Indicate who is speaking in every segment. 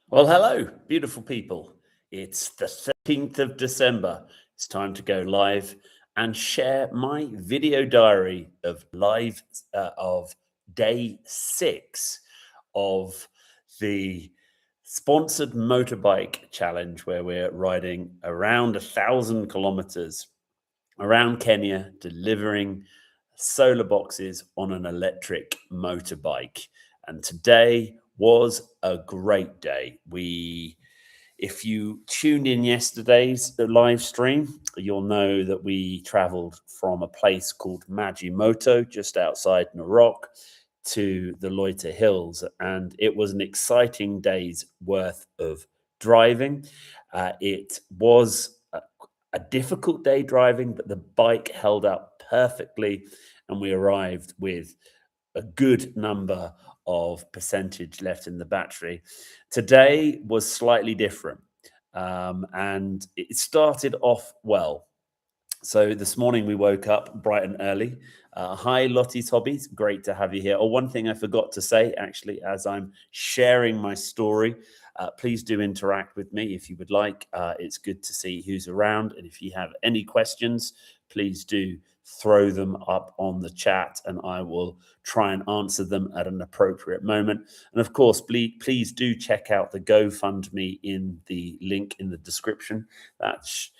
Speaker 1: Well, hello, beautiful people. It's the 13th of December. It's time to go live and share my video diary of day 6 of the sponsored motorbike challenge, where we're riding around 1,000 kilometers around Kenya, delivering solar boxes on an electric motorbike. And today was a great day. If you tuned in yesterday's live stream, you'll know that we traveled from a place called Majimoto, just outside Narok, to the Loita Hills. And it was an exciting day's worth of driving. It was a difficult day driving, but the bike held up perfectly, and we arrived with a good number of percentage left in the battery. Today was slightly different, and it started off well. So this morning we woke up bright and early. Hi, Lottie's Hobbies. Great to have you here. Oh, one thing I forgot to say, actually, as I'm sharing my story, please do interact with me if you would like. It's good to see who's around. And if you have any questions, please do throw them up on the chat and I will try and answer them at an appropriate moment. And of course, please do check out the GoFundMe in the link in the description. That's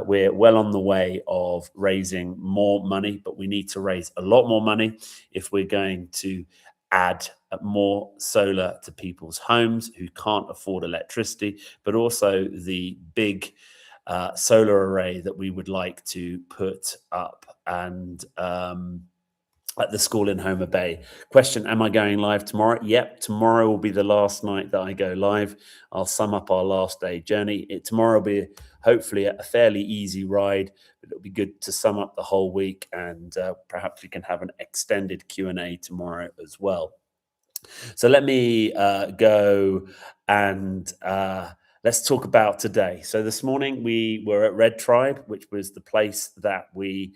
Speaker 1: we're well on the way of raising more money, but we need to raise a lot more money if we're going to add more solar to people's homes who can't afford electricity, but also the big solar array that we would like to put up and at the school in Homer Bay. Question, am I going live tomorrow? Yep, tomorrow will be the last night that I go live. I'll sum up our last day journey. Tomorrow will be hopefully a fairly easy ride, but it'll be good to sum up the whole week, and perhaps we can have an extended Q&A tomorrow as well. So let me go and let's talk about today. So this morning we were at Red Tribe, which was the place that we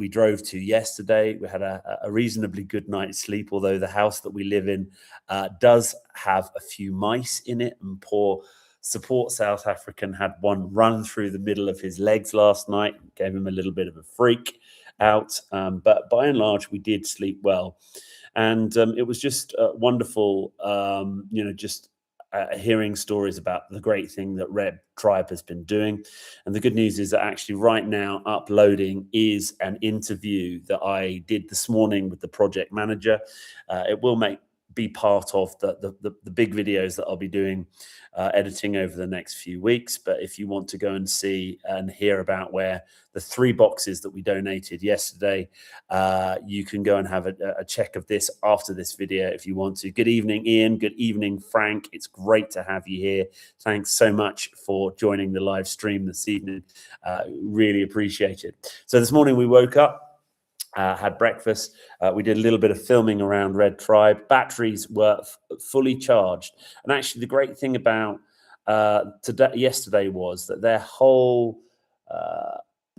Speaker 1: drove to yesterday. We had a reasonably good night's sleep, although the house that we live in does have a few mice in it, and poor support South African had one run through the middle of his legs last night, gave him a little bit of a freak out, but by and large we did sleep well. And it was just wonderful, just hearing stories about the great thing that Red Tribe has been doing. And the good news is that actually right now uploading is an interview that I did this morning with the project manager. It will be part of the big videos that I'll be doing editing over the next few weeks. But if you want to go and see and hear about where the 3 boxes that we donated yesterday, you can go and have a check of this after this video if you want to. Good evening, Ian. Good evening, Frank. It's great to have you here. Thanks so much for joining the live stream this evening. Really appreciate it. So this morning we woke up, had breakfast. We did a little bit of filming around Red Tribe. Batteries were fully charged. And actually the great thing about yesterday was that they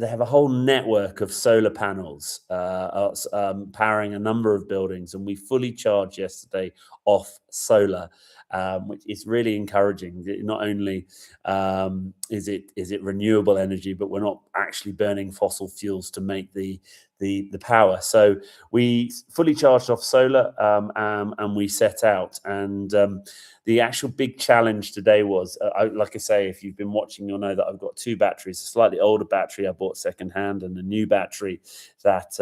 Speaker 1: have a whole network of solar panels powering a number of buildings, and we fully charged yesterday off solar, which is really encouraging. Not only is it renewable energy, but we're not actually burning fossil fuels to make the power. So we fully charged off solar, and we set out. And the actual big challenge today was, like I say, if you've been watching, you'll know that I've got 2 batteries, a slightly older battery I bought secondhand, and a new battery that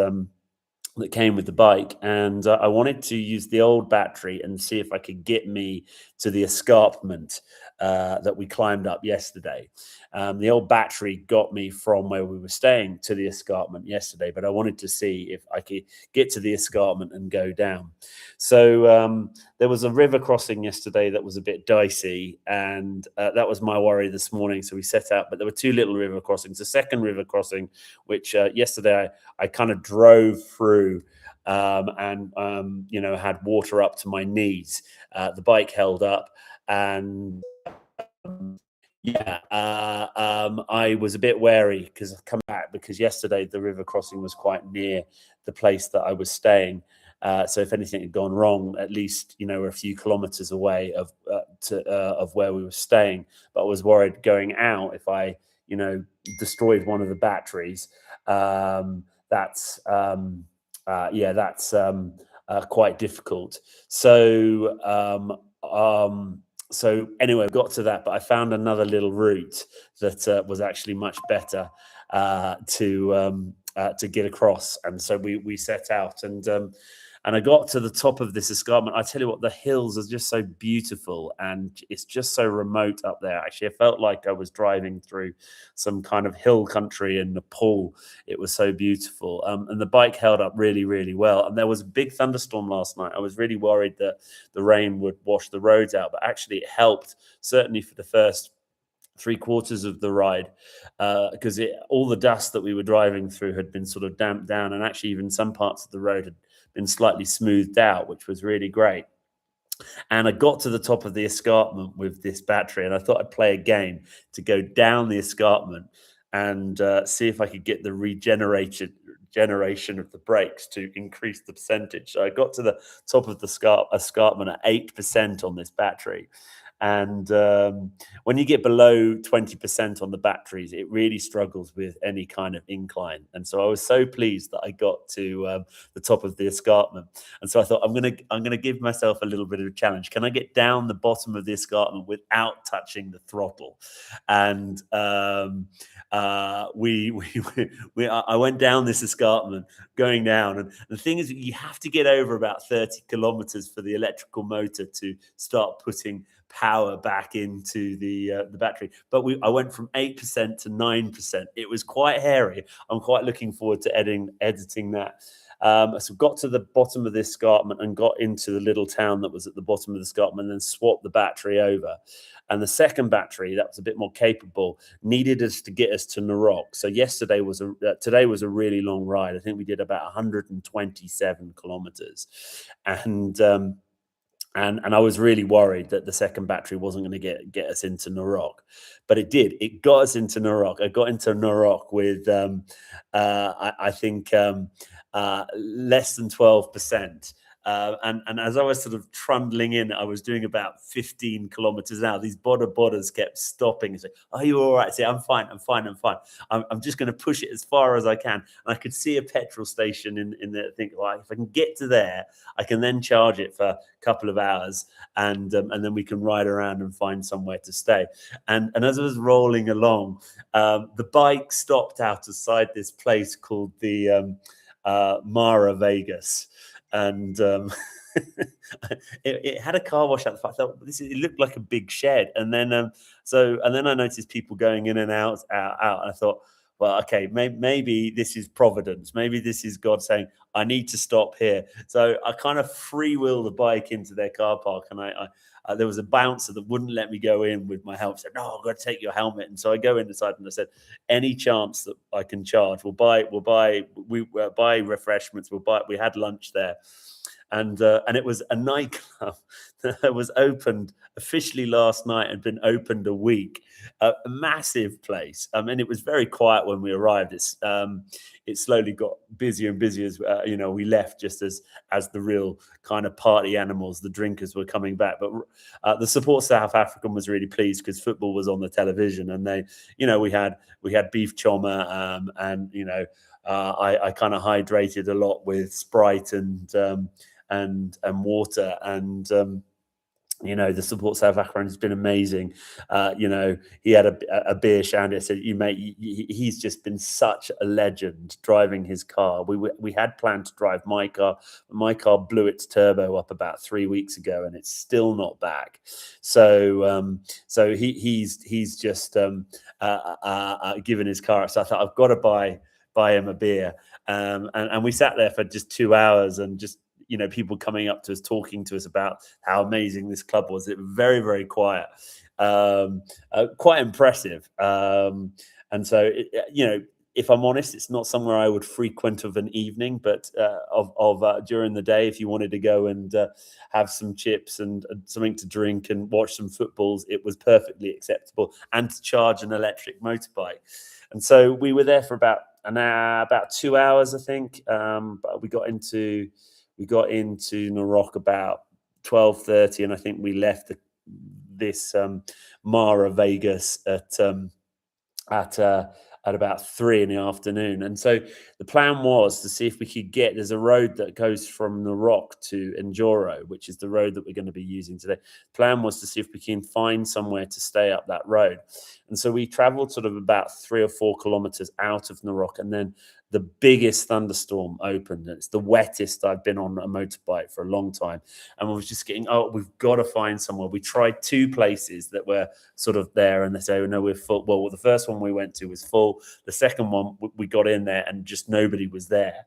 Speaker 1: came with the bike. And I wanted to use the old battery and see if I could get me to the escarpment that we climbed up yesterday. The old battery got me from where we were staying to the escarpment yesterday, but I wanted to see if I could get to the escarpment and go down. So there was a river crossing yesterday that was a bit dicey, and that was my worry this morning. So we set out, but there were 2 little river crossings. The second river crossing, which yesterday I kind of drove through, and had water up to my knees. The bike held up, and I was a bit wary because I've come back, because yesterday the river crossing was quite near the place that I was staying. So if anything had gone wrong, at least we're a few kilometers away of where we were staying. But I was worried going out if I destroyed one of the batteries. That's quite difficult. So anyway, I got to that, but I found another little route that was actually much better to get across, and so we set out, and I got to the top of this escarpment. I tell you what, the hills are just so beautiful, and it's just so remote up there. Actually, I felt like I was driving through some kind of hill country in Nepal. It was so beautiful, and the bike held up really, really well. And there was a big thunderstorm last night. I was really worried that the rain would wash the roads out, but actually it helped, certainly for the first 3/4 of the ride, because all the dust that we were driving through had been sort of damped down, and actually even some parts of the road had been slightly smoothed out, which was really great. And I got to the top of the escarpment with this battery, and I thought I'd play a game to go down the escarpment and see if I could get the generation of the brakes to increase the percentage. So I got to the top of the escarpment at 8% on this battery. And when you get below 20% on the batteries, it really struggles with any kind of incline. And so I was so pleased that I got to the top of the escarpment. And so I thought, I'm gonna give myself a little bit of a challenge. Can I get down the bottom of the escarpment without touching the throttle? And I went down this escarpment, going down, and the thing is, you have to get over about 30 kilometers for the electrical motor to start putting power back into the battery. But I went from 8% to 9%. It was quite hairy. I'm quite looking forward to editing that. So got to the bottom of this escarpment and got into the little town that was at the bottom of the escarpment, and then swapped the battery over. And the second battery, that was a bit more capable, needed us to get us to Narok. So today was a really long ride. I think we did about 127 kilometers, and I was really worried that the second battery wasn't going to get us into Narok, but it did. It got us into Narok. I got into Narok with, I think, less than 12%. And as I was sort of trundling in, I was doing about 15 kilometers an hour. These bodders kept stopping and saying, "Are you all right?" I say, "I'm fine. I'm just going to push it as far as I can." And I could see a petrol station in there. I think, well, if I can get to there, I can then charge it for a couple of hours, and then we can ride around and find somewhere to stay. And as I was rolling along, the bike stopped outside this place called the Mara Vegas. And it had a car wash out the front. I thought it looked like a big shed, and then I noticed people going in and out. And I thought, well, okay, maybe this is providence. Maybe this is God saying, I need to stop here. So I kind of freewheel the bike into their car park, and there was a bouncer that wouldn't let me go in with my helmet. Said, "No, I've got to take your helmet." And so I go inside, and I said, "Any chance that I can charge? We'll buy refreshments. We had lunch there." And it was a nightclub that was opened officially last night and been opened a week. A massive place. I mean, it was very quiet when we arrived. It slowly got busier and busier as we left, just as the real kind of party animals, the drinkers, were coming back. But the support South African was really pleased because football was on the television, and we had beef choma, and I kind of hydrated a lot with Sprite and water, and the support South African has been amazing. He had a beer shandy. I said, he's just been such a legend driving his car. We had planned to drive my car, but my car blew its turbo up about 3 weeks ago, and it's still not back. So he's just given his car up. So I thought, I've got to buy him a beer, and we sat there for just 2 hours, and just people coming up to us, talking to us about how amazing this club was. It was very, very quiet, quite impressive. And so, if I'm honest, it's not somewhere I would frequent of an evening, but during the day, if you wanted to go and have some chips and something to drink and watch some footballs, it was perfectly acceptable, and to charge an electric motorbike. And so we were there for about 2 hours, I think. But we got into We got into Narok about 12:30, and I think we left this Mara Vegas at at about 3 in the afternoon. And so the plan was to see if we could get, there's a road that goes from Narok to Enduro, which is the road that we're going to be using today. The plan was to see if we can find somewhere to stay up that road. And so we traveled sort of about 3 or 4 kilometers out of Narok, and then the biggest thunderstorm opened. It's the wettest I've been on a motorbike for a long time. And we was just getting, oh, we've got to find somewhere. We tried 2 places that were sort of there, and they say, oh, no, we're full. Well, the first one we went to was full. The second one, we got in there and just nobody was there.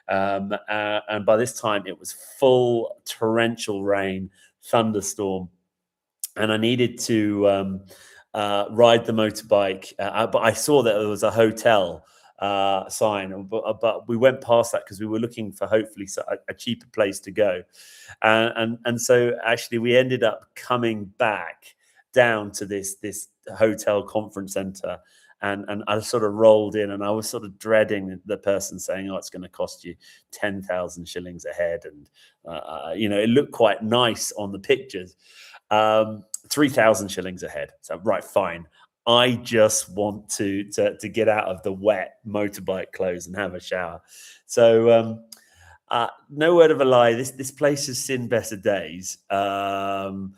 Speaker 1: And by this time, it was full torrential rain, thunderstorm. And I needed to ride the motorbike. But I saw that there was a hotel sign, but we went past that because we were looking for hopefully a cheaper place to go. And so actually we ended up coming back down to this hotel conference center, and I sort of rolled in, and I was sort of dreading the person saying, oh, it's going to cost you 10,000 shillings a head. And it looked quite nice on the pictures. 3,000 shillings a head. So right, fine. I just want to get out of the wet motorbike clothes and have a shower. So no word of a lie, this place has seen better days. And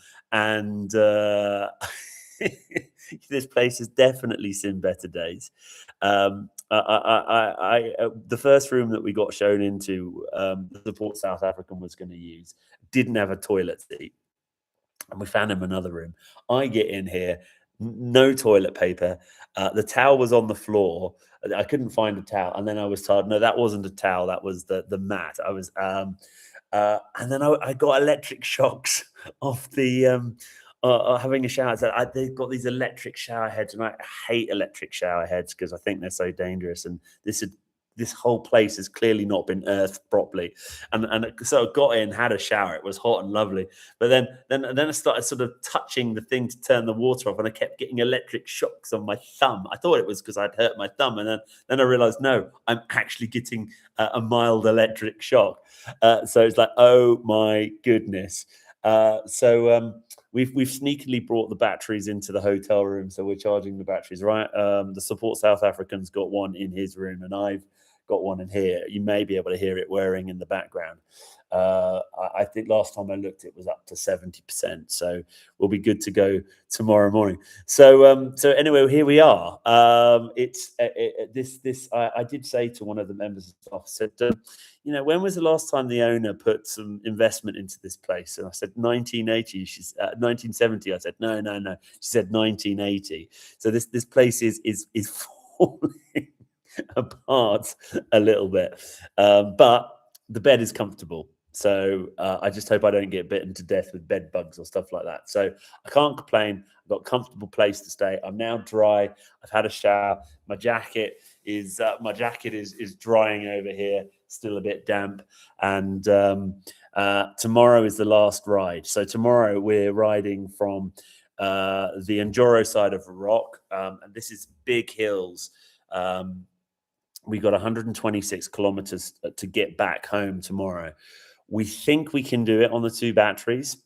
Speaker 1: this place has definitely seen better days. The first room that we got shown into, the Port South African was going to use, didn't have a toilet seat. And we found him another room. I get in here, no toilet paper. The towel was on the floor. I couldn't find a towel. And then I was told, no, that wasn't a towel. That was the mat. I was, and then I got electric shocks off the having a shower. So they've got these electric shower heads, and I hate electric shower heads because I think they're so dangerous. And this whole place has clearly not been earthed properly. And so I got in, had a shower. It was hot and lovely. But then I started sort of touching the thing to turn the water off, and I kept getting electric shocks on my thumb. I thought it was because I'd hurt my thumb. And then I realized, no, I'm actually getting a mild electric shock. So it's like, oh my goodness. We've sneakily brought the batteries into the hotel room, so we're charging the batteries, right? The Support South African's got one in his room, and I've got one in here. You may be able to hear it whirring in the background. I think last time I looked, it was up to 70%. So we'll be good to go tomorrow morning. So anyway, here we are. I did say to one of the members of staff, I said, when was the last time the owner put some investment into this place? And I said 1980. She's 1970. I said no. She said 1980. So this place is falling apart a little bit, but the bed is comfortable. So I just hope I don't get bitten to death with bed bugs or stuff like that. So I can't complain. I've got a comfortable place to stay. I'm now dry. I've had a shower. My jacket is drying over here, still a bit damp. And tomorrow is the last ride. So tomorrow we're riding from the Enduro side of Rock, and this is big hills. We got 126 kilometers to get back home tomorrow. We think we can do it on the 2 batteries.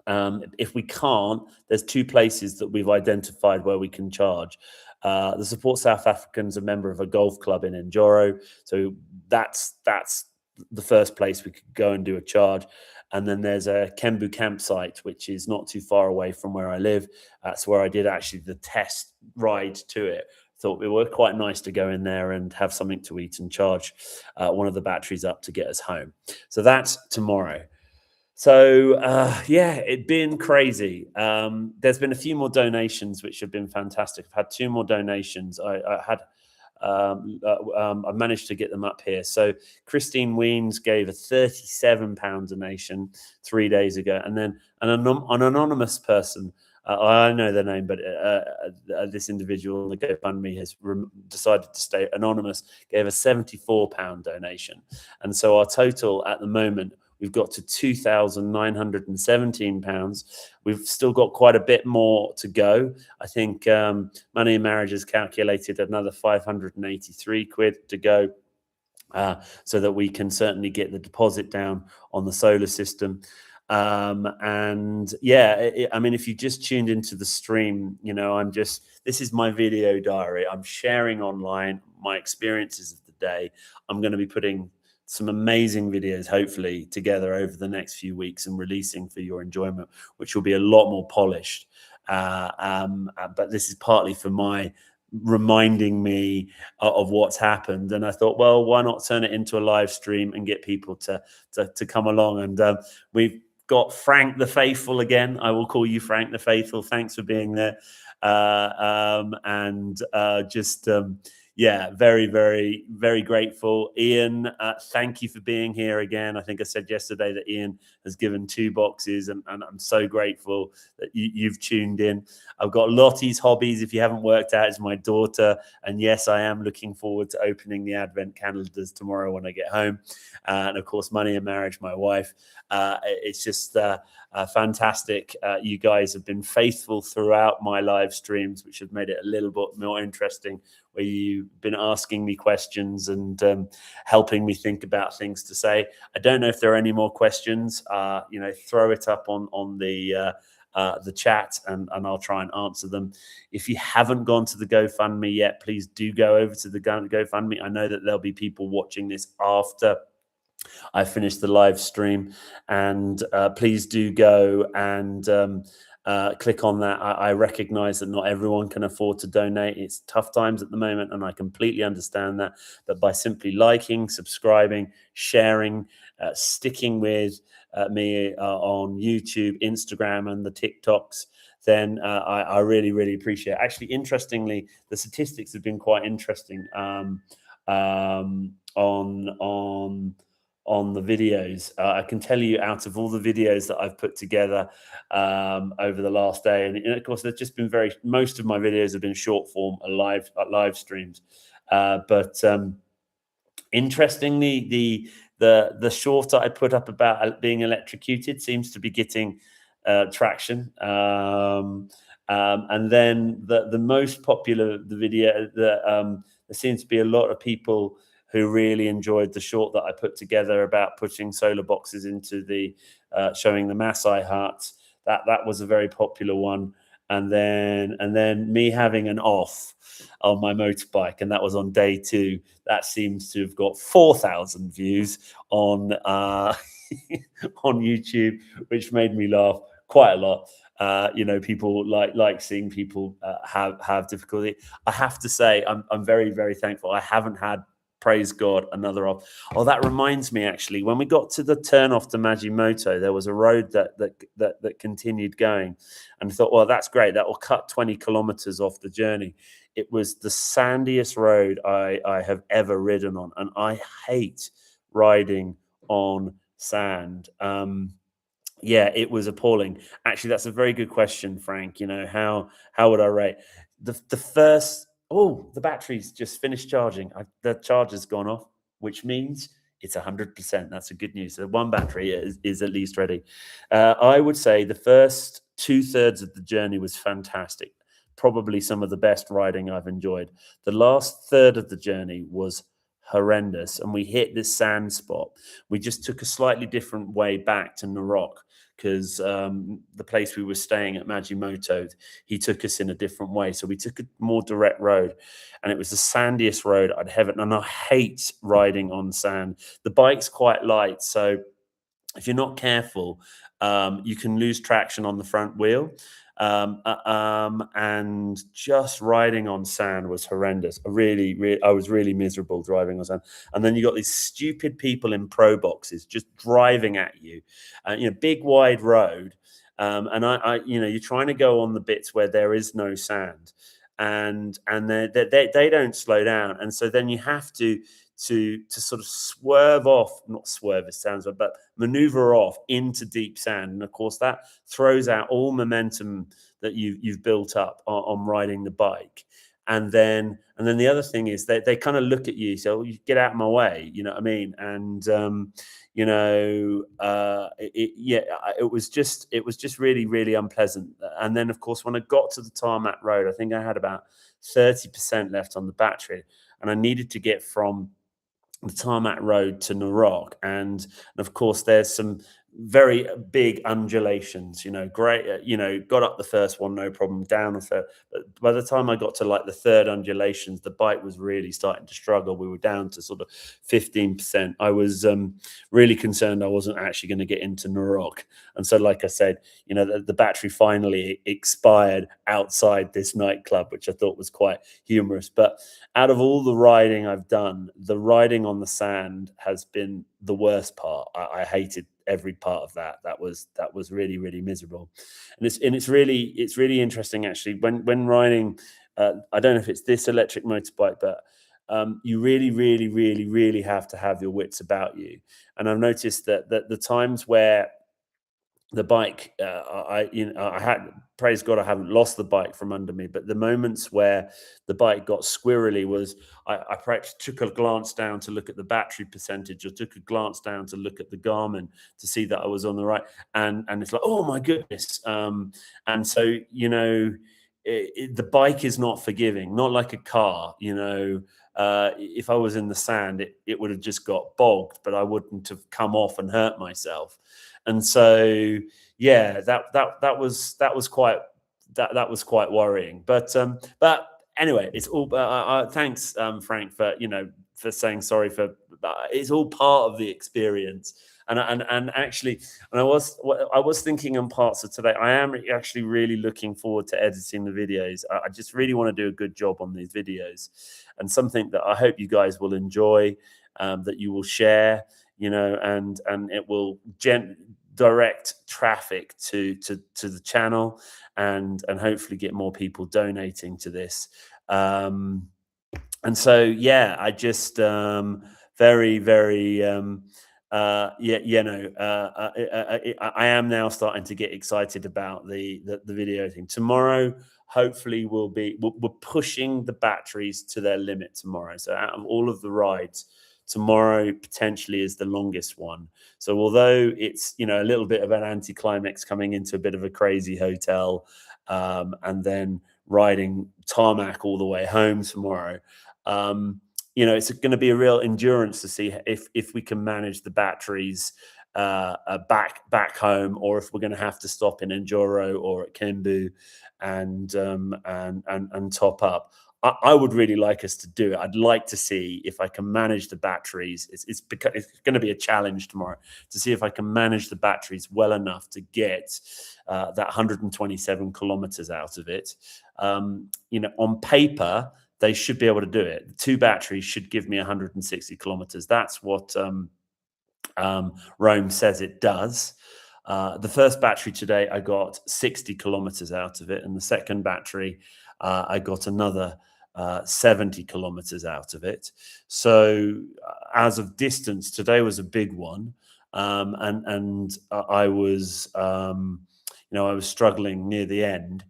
Speaker 1: If we can't, there's 2 places that we've identified where we can charge. The Support South African's a member of a golf club in Enduro, so that's the first place we could go and do a charge. And then there's a Kembu campsite, which is not too far away from where I live. That's where I did actually the test ride to it. Thought it was quite nice to go in there and have something to eat and charge one of the batteries up to get us home. So that's tomorrow. So it'd been crazy. There's been a few more donations which have been fantastic. I've had 2 more donations. I managed to get them up here. So Christine Weens gave a £37 donation 3 days ago, and then an anonymous person. I know their name, but this individual, the GoFundMe, has decided to stay anonymous, gave a £74 donation. And so our total at the moment, we've got to £2,917. We've still got quite a bit more to go. I think Money and Marriage has calculated another 583 quid to go. so that we can certainly get the deposit down on the solar system. And yeah, I mean, if you just tuned into the stream, you know, this is my video diary. I'm sharing online my experiences of the day. I'm going to be putting some amazing videos, hopefully, together over the next few weeks and releasing for your enjoyment, which will be a lot more polished. But this is partly for my reminding me of what's happened, and I thought, well, why not turn it into a live stream and get people to come along. And we've got Frank the Faithful again. I will call you Frank the Faithful. Thanks for being there. Yeah, very, very, very grateful. Ian, thank you for being here again. I think I said yesterday that Ian has given 2 boxes, and I'm so grateful that you've tuned in. I've got Lottie's Hobbies, if you haven't worked out, is my daughter. And yes, I am looking forward to opening the Advent calendars tomorrow when I get home. And of course, Money and Marriage, my wife. It's just fantastic. You guys have been faithful throughout my live streams, which have made it a little bit more interesting, where you've been asking me questions and helping me think about things to say. I don't know if there are any more questions. You know, throw it up on the chat, and I'll try and answer them. If you haven't gone to the GoFundMe yet, please do go over to the GoFundMe. I know that there'll be people watching this after I finish the live stream, and please do go and click on that. I recognize that not everyone can afford to donate. It's tough times at the moment, and I completely understand that. But by simply liking, subscribing, sharing, sticking with me on YouTube, Instagram, and the TikToks, then I really, really appreciate it. Actually, interestingly, the statistics have been quite interesting on the videos. I can tell you, out of all the videos that I've put together over the last day, and of course, there's just been most of my videos have been short form, live streams. But interestingly, the short that I put up about being electrocuted seems to be getting traction. And then the most popular video, there seems to be a lot of people who really enjoyed the short that I put together about putting solar boxes into the showing the Maasai huts. That was a very popular one. And then me having an off on my motorbike, and that was on day 2. That seems to have got 4,000 views on on YouTube, which made me laugh quite a lot. You know, people like seeing people have difficulty. I have to say, I'm very, very thankful. I haven't had, praise God, another off. Oh, that reminds me, actually, when we got to the turn off to Majimoto, there was a road that continued going, and I thought, well, that's great. That will cut 20 kilometers off the journey. It was the sandiest road I have ever ridden on, and I hate riding on sand. Yeah, it was appalling. Actually, that's a very good question, Frank. You know, how would I rate the first? Oh, the battery's just finished charging. The charger's gone off, which means it's 100%. That's a good news. So one battery is at least ready. I would say the first 2/3 of the journey was fantastic. Probably some of the best riding I've enjoyed. The last third of the journey was horrendous, and we hit this sand spot. We just took a slightly different way back to Narok, because the place we were staying at Majimoto, he took us in a different way. So we took a more direct road, and it was the sandiest road I'd ever. And I hate riding on sand. The bike's quite light, so if you're not careful, you can lose traction on the front wheel. And just riding on sand was horrendous. I was really miserable driving on sand. And then you got these stupid people in pro boxes just driving at you, you know, big wide road. And you know, you're trying to go on the bits where there is no sand, and they don't slow down. And so then you have to sort of swerve off, not swerve, it sounds like, but maneuver off into deep sand. And of course, that throws out all momentum that you've built up on riding the bike. And then the other thing is they kind of look at you, so you get out of my way, you know what I mean? And you know, it was just really, really unpleasant. And then of course, when I got to the tarmac road, I think I had about 30% left on the battery, and I needed to get from the tarmac road to Narok, and of course there's some very big undulations. Great. Got up the first one, no problem. Down the third, but by the time I got to like the third undulations, the bike was really starting to struggle. We were down to sort of 15%. I was really concerned I wasn't actually going to get into Narok, and so, like I said, the battery finally expired outside this nightclub, which I thought was quite humorous. But out of all the riding I've done, the riding on the sand has been the worst part. I hated every part of that. That was really, really miserable. And it's really interesting actually when riding. I don't know if it's this electric motorbike, but you really, really, really, really have to have your wits about you. And I've noticed that the times where the bike, I had, praise God, I haven't lost the bike from under me, but the moments where the bike got squirrely was I perhaps took a glance down to look at the battery percentage, or took a glance down to look at the Garmin to see that I was on the right, and it's like, oh my goodness. And so the bike is not forgiving, not like a car. If I was in the sand, it would have just got bogged, but I wouldn't have come off and hurt myself. And so, yeah, that was quite worrying. But anyway, it's all. Thanks, Frank, for saying sorry for. It's all part of the experience. And actually, I was thinking on parts of today. I am actually really looking forward to editing the videos. I just really want to do a good job on these videos, and something that I hope you guys will enjoy, that you will share, and it will direct traffic to the channel, and hopefully get more people donating to this. And so, yeah, I just very, very. I am now starting to get excited about the video thing. Tomorrow, hopefully, we're pushing the batteries to their limit tomorrow. So out of all of the rides, tomorrow potentially is the longest one. So although it's a little bit of an anticlimax, coming into a bit of a crazy hotel, and then riding tarmac all the way home tomorrow. It's going to be a real endurance to see if we can manage the batteries back home, or if we're going to have to stop in Enduro or at Kembu and top up. I would really like us to do it. I'd like to see if I can manage the batteries. It's going to be a challenge tomorrow to see if I can manage the batteries well enough to get that 127 kilometers out of it. On paper, they should be able to do it. The 2 batteries should give me 160 kilometers. That's what Rome says it does. The first battery today, I got 60 kilometers out of it, and the second battery, I got another 70 kilometers out of it. So as of distance, today was a big one, and I was I was struggling near the end.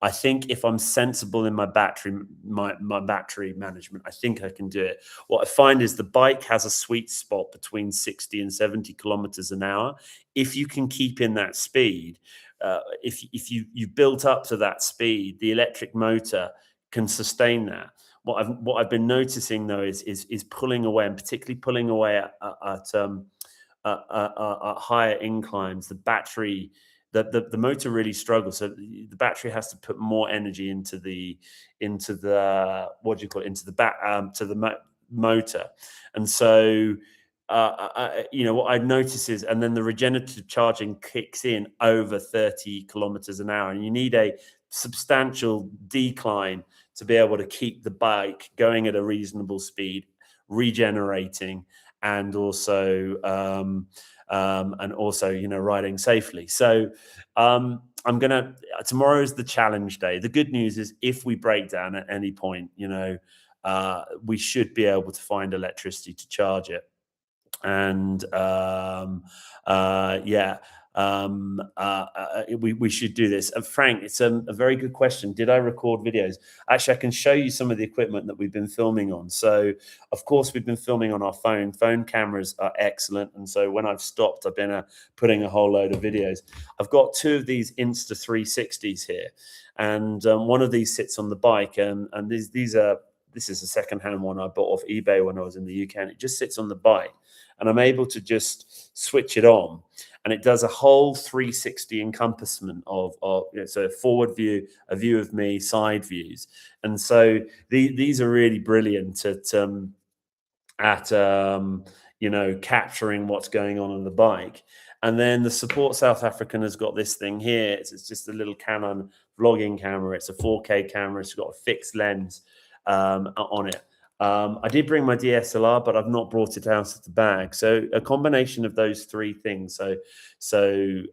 Speaker 1: I think if I'm sensible in my battery management, I think I can do it. What I find is the bike has a sweet spot between 60 and 70 kilometers an hour. If you can keep in that speed, if you've built up to that speed, the electric motor can sustain that. What I've been noticing though is pulling away, and particularly pulling away at higher inclines. The battery. The motor really struggles, so the battery has to put more energy into the what do you call it, into the to the motor. And so what I notice is, and then the regenerative charging kicks in over 30 kilometers an hour, and you need a substantial decline to be able to keep the bike going at a reasonable speed, regenerating, and also riding safely. So tomorrow is the challenge day. The good news is, if we break down at any point, we should be able to find electricity to charge it. And we should do this. Frank, it's a very good question. Did I record videos? Actually, I can show you some of the equipment that we've been filming on. So, of course, we've been filming on our phone. Phone cameras are excellent. And so when I've stopped, I've been putting a whole load of videos. I've got 2 of these Insta360s here. And one of these sits on the bike. And these are this is a secondhand one I bought off eBay when I was in the UK, and it just sits on the bike, and I'm able to just switch it on, and it does a whole 360 encompassment of so a forward view, a view of me, side views, and so these are really brilliant at capturing what's going on the bike. And then the Support South African has got this thing here. It's just a little Canon vlogging camera. It's a 4K camera. It's got a fixed lens on it. I did bring my DSLR, but I've not brought it out of the bag. So a combination of those three things. So the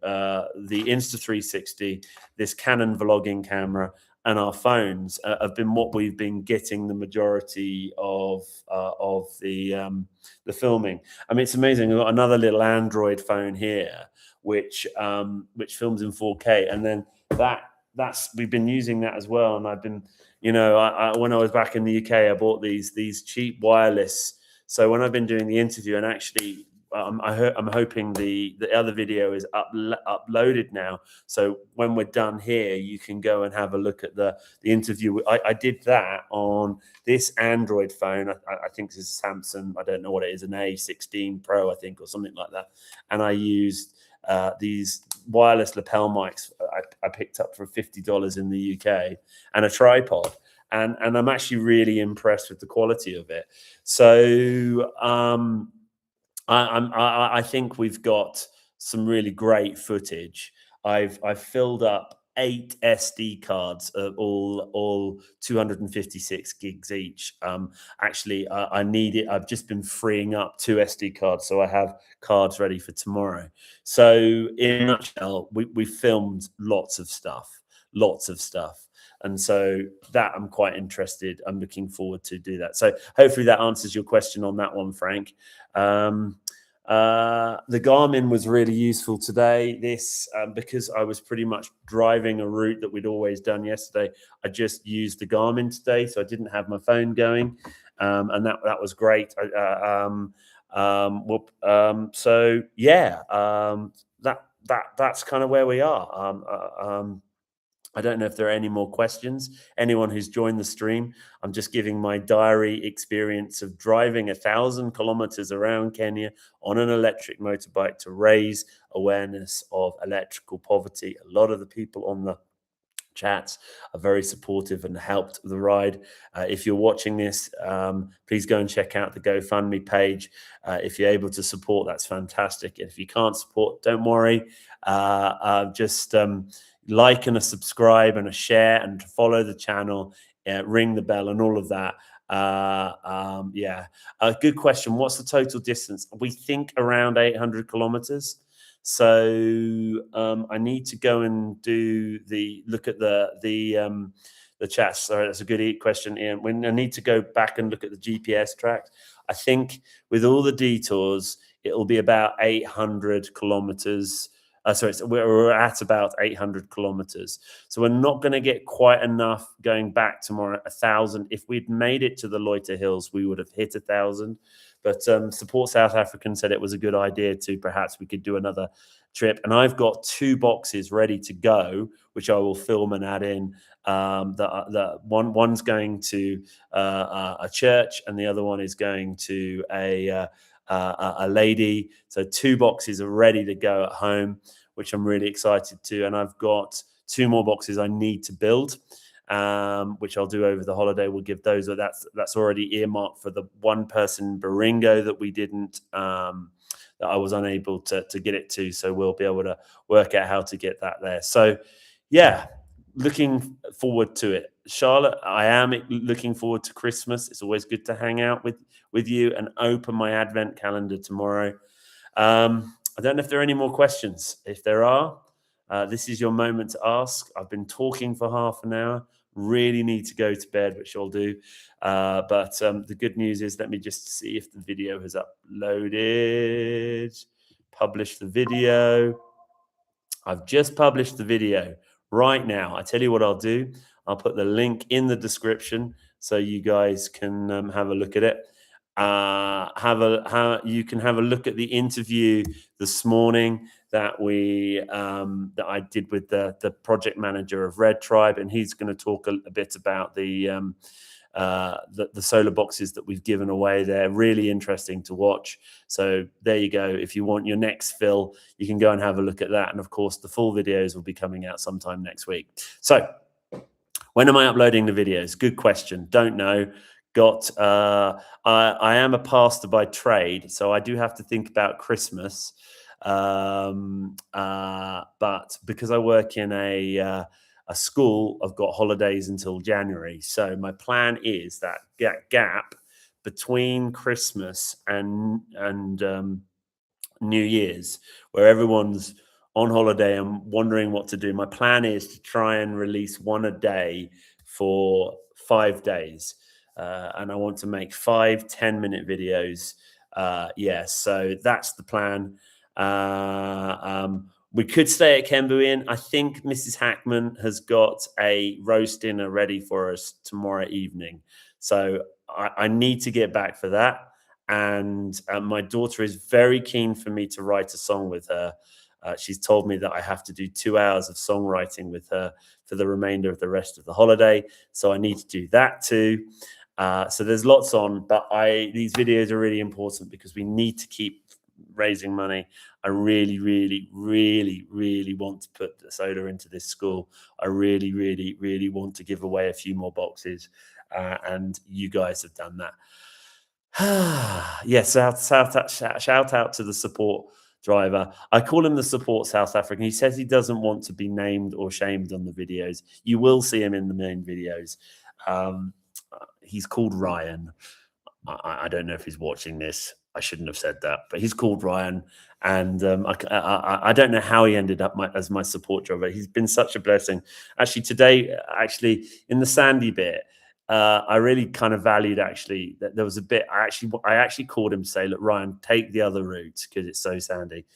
Speaker 1: Insta360, this Canon vlogging camera, and our phones have been what we've been getting the majority of the filming. I mean, it's amazing. We've got another little Android phone here, which films in 4K, and then that's we've been using that as well. And I've been, when I was back in the UK, I bought these cheap wireless. So when I've been doing the interview, and actually, I'm hoping the other video is uploaded now. So when we're done here, you can go and have a look at the interview. I did that on this Android phone. I think this is Samsung. I don't know what it is, an A16 Pro, I think, or something like that. And I used these wireless lapel mics I picked up for $50 in the UK, and a tripod. And I'm actually really impressed with the quality of it. So I think we've got some really great footage. I've filled up 8 SD cards, all 256 gigs each. Actually, I need it. I've just been freeing up 2 SD cards, so I have cards ready for tomorrow. So in a nutshell, we filmed lots of stuff. And so that I'm quite interested. I'm looking forward to do that. So hopefully that answers your question on that one, Frank. The Garmin was really useful today. Because I was pretty much driving a route that we'd always done yesterday, I just used the Garmin today, so I didn't have my phone going, and that was great. So yeah, that's kind of where we are. I don't know if there are any more questions. Anyone who's joined the stream, I'm just giving my diary experience of driving 1,000 kilometers around Kenya on an electric motorbike to raise awareness of electrical poverty. A lot of the people on the chats are very supportive and helped the ride. If you're watching this, please go and check out the GoFundMe page. If you're able to support, that's fantastic. And if you can't support, don't worry. Just like and a subscribe and a share and follow the channel, ring the bell and all of that. Good question. What's the total distance? We think around 800 kilometers. So I need to go and look at the chat. Sorry, that's a good question, Ian. When I need to go back and look at the GPS track, I think with all the detours, it'll be about 800 kilometers. We're at about 800 kilometers. So we're not going to get quite enough going back tomorrow. 1,000. If we'd made it to the Loita Hills, we would have hit 1,000. But Support South African said it was a good idea to perhaps we could do another trip. And I've got 2 boxes ready to go, which I will film and add in. One's going to a church, and the other one is going to a lady. So 2 boxes are ready to go at home, which I'm really excited to. And I've got 2 more boxes I need to build, which I'll do over the holiday. We'll give those. That's already earmarked for the 1 person Baringo that we didn't, that I was unable to get it to. So we'll be able to work out how to get that there. So yeah, looking forward to it. Charlotte, I am looking forward to Christmas. It's always good to hang out with you and open my advent calendar tomorrow. I don't know if there are any more questions. If there are, this is your moment to ask. I've been talking for half an hour. Really need to go to bed, which I'll do. But the good news is, let me just see if the video has uploaded. Publish the video. I've just published the video right now. I tell you what I'll do. I'll put the link in the description so you guys can have a look at it. You can have a look at the interview this morning that I did with the project manager of Red Tribe, and he's going to talk a bit about the the solar boxes that we've given away. They're really interesting to watch. So there you go. If you want your next fill, you can go and have a look at that. And of course, the full videos will be coming out sometime next week. So when am I uploading the videos? Good question. Don't know. I am a pastor by trade, so I do have to think about Christmas. But because I work in a school, I've got holidays until January. So my plan is that gap between Christmas and New Year's, where everyone's on holiday and wondering what to do. My plan is to try and release one a day for 5 days. And I want to make 5 10-minute videos. So that's the plan. We could stay at Kembu Inn. I think Mrs. Hackman has got a roast dinner ready for us tomorrow evening. So I need to get back for that. And my daughter is very keen for me to write a song with her. She's told me that I have to do 2 hours of songwriting with her for the remainder of the rest of the holiday. So I need to do that too. So there's lots on, but these videos are really important because we need to keep raising money. I really, really, really, really want to put the solar into this school. I really, really, really want to give away a few more boxes. And you guys have done that. Yes, shout out to the support driver. I call him the support South African. He says he doesn't want to be named or shamed on the videos. You will see him in the main videos. He's called Ryan. I don't know if he's watching this. I shouldn't have said that, but he's called Ryan. And I don't know how he ended up as my support driver. He's been such a blessing. Actually, today, in the sandy bit, I really kind of valued that there was a bit. I actually called him to say, "Look, Ryan, take the other route because it's so sandy."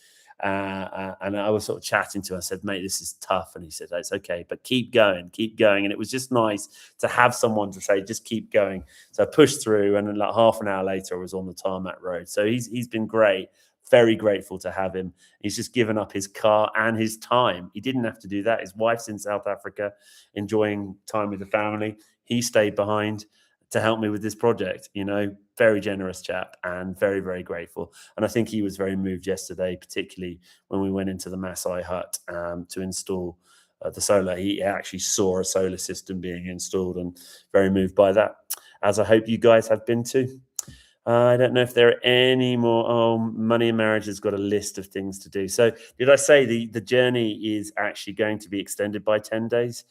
Speaker 1: And I was sort of chatting to him. I said, "Mate, this is tough," and he said, "It's okay, but keep going, keep going." And it was just nice to have someone to say, "Just keep going." So I pushed through, and then like half an hour later, I was on the tarmac road. So he's been great. Very grateful to have him. He's just given up his car and his time. He didn't have to do that. His wife's in South Africa, enjoying time with the family. He stayed behind to help me with this project. Very generous chap and very, very grateful. And I think he was very moved yesterday, particularly when we went into the Maasai hut to install the solar. He actually saw a solar system being installed and very moved by that, as I hope you guys have been too. I don't know if there are any more. Oh, Money and Marriage has got a list of things to do. So did I say the journey is actually going to be extended by 10 days?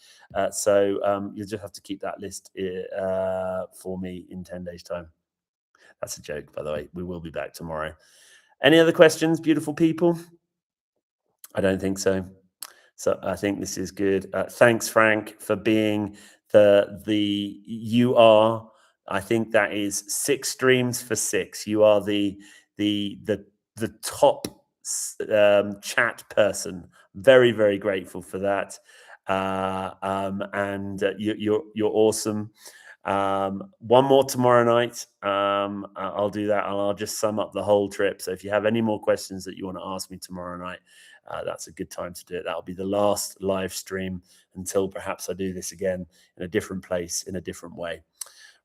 Speaker 1: So you'll just have to keep that list for me in 10 days' time. That's a joke, by the way. We will be back tomorrow. Any other questions, beautiful people? I don't think so. So I think this is good. Thanks, Frank, for being you are. I think that is 6 streams for 6. You are the top chat person. Very, very grateful for that. You're awesome. One more tomorrow night. I'll do that, and I'll just sum up the whole trip. So if you have any more questions that you want to ask me tomorrow night, that's a good time to do it. That'll be the last live stream until perhaps I do this again in a different place, in a different way.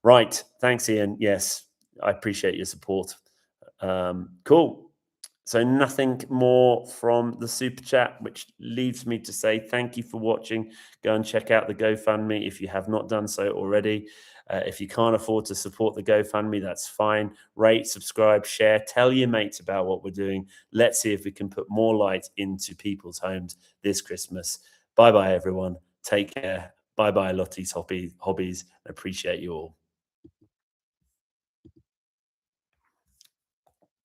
Speaker 1: Right. Thanks, Ian. Yes, I appreciate your support. Cool. So nothing more from the super chat, which leaves me to say thank you for watching. Go and check out the GoFundMe if you have not done so already. If you can't afford to support the GoFundMe, that's fine. Rate, subscribe, share, tell your mates about what we're doing. Let's see if we can put more light into people's homes this Christmas. Bye-bye, everyone. Take care. Bye-bye, Lottie's hobbies. I appreciate you all.